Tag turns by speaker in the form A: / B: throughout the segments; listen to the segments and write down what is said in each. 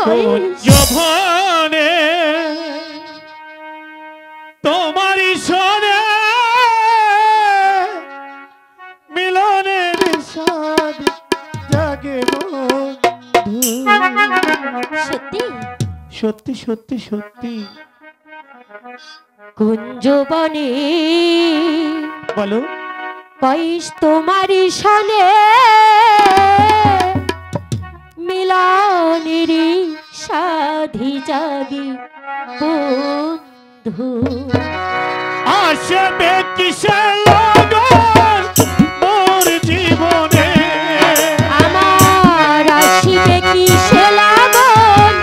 A: কুঞ্জবনে তোমারই সনে মিলনের স্বাদ জাগে
B: সত্যি
A: সত্যি সত্যি সত্যি
B: কুঞ্জবনে
A: বলো
B: কইস তোমারই সনে মিলনের সাধি জাগে বন্ধু
A: আসবে কিসের লগন মোর জীবনে
B: আমার আসিবে কিসে লাগন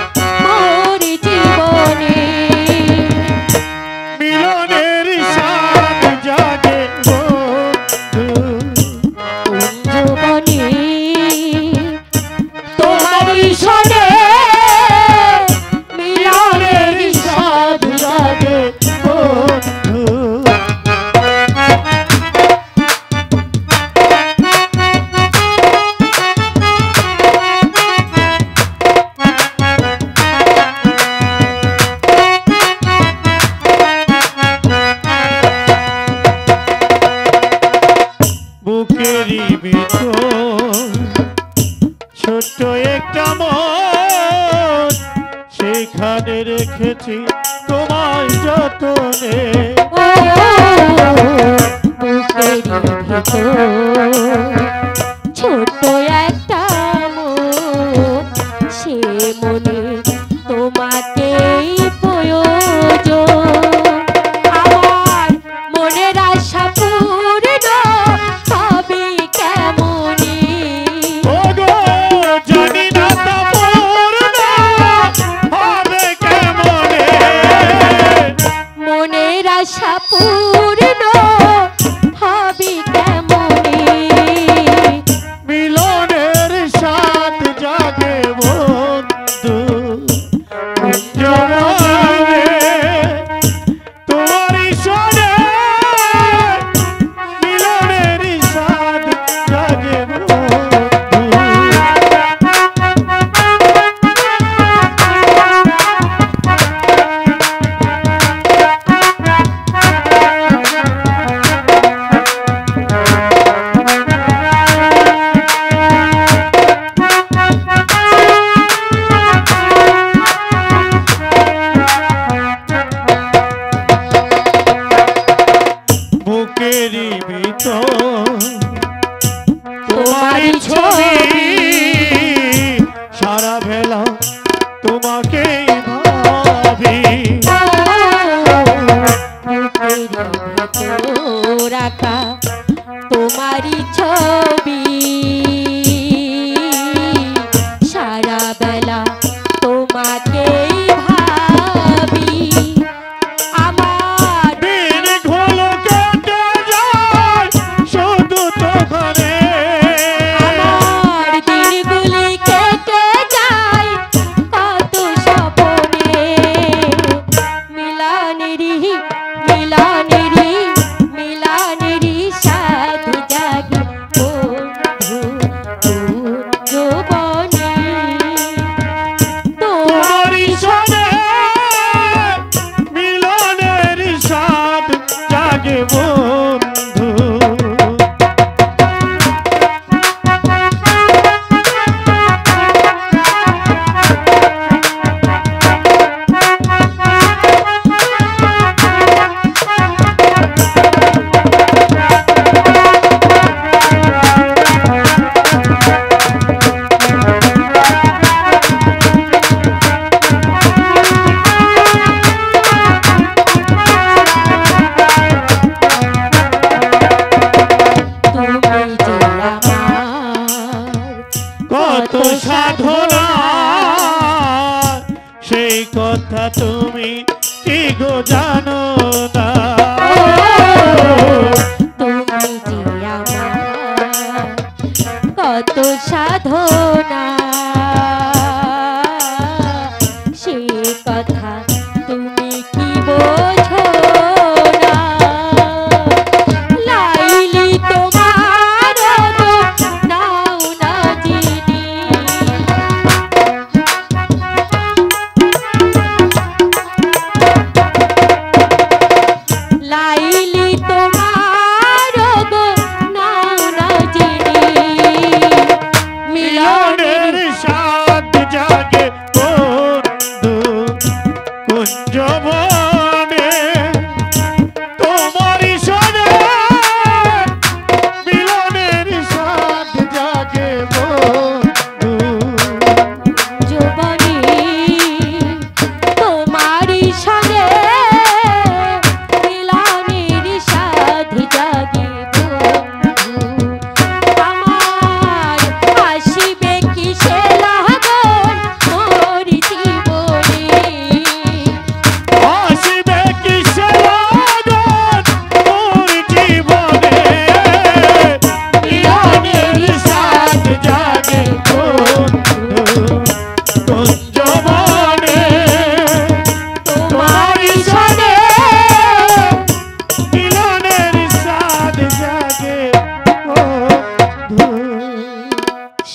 B: মোর জীবনে
A: মিলনের স্বাদ জাগে বন্ধু
B: কুঞ্জবনে তোমারই সনে মিলনের সাধ জাগে
A: বন্ধু বুকেরই ভিতর ছোট্ট একটা মন সেখানে রেখেছি তোমায় যতনে
B: বুকের ভিতর ছোট একটা মন সে মনে তোমাকেই প্রয়োজন আমার মনের আশা পূর্ণ হবে কেমনে
A: ওগো জানি না তা পূর্ণ হবে কেমনে
B: মনের আশা পূর্ণ হবে কেমনে
A: মিলনের স্বাদ জাগে বন্ধু কুঞ্জবনে তোমারই সনে মিলনের স্বাদ জাগে বন্ধু বুকেরই ভিতর তোমারই ছবি সারা বেলা তোমাকেই ভাবি
B: রাখা তোমারই ছবি সারা বেলা তোমাকেই ভাবি আমার
A: দিন ঘোলো কেটে যায় শুধু তোমারে
B: আমার দিনগুলি কেটে যায় কত স্বপ্নে মিলনেরই সাধ জাগে বন্ধু কুঞ্জবনে
A: তোমারই সনে মিলনের স্বাদ জাগে বন্ধু কত সাধনা সেই কথা তুমি কি গো জানো না
B: তুমি যে আমার কত সাধনা সে কথা তুমি কি বোঝো না লাইলি তোমার নাও না জিনি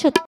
B: সত্যি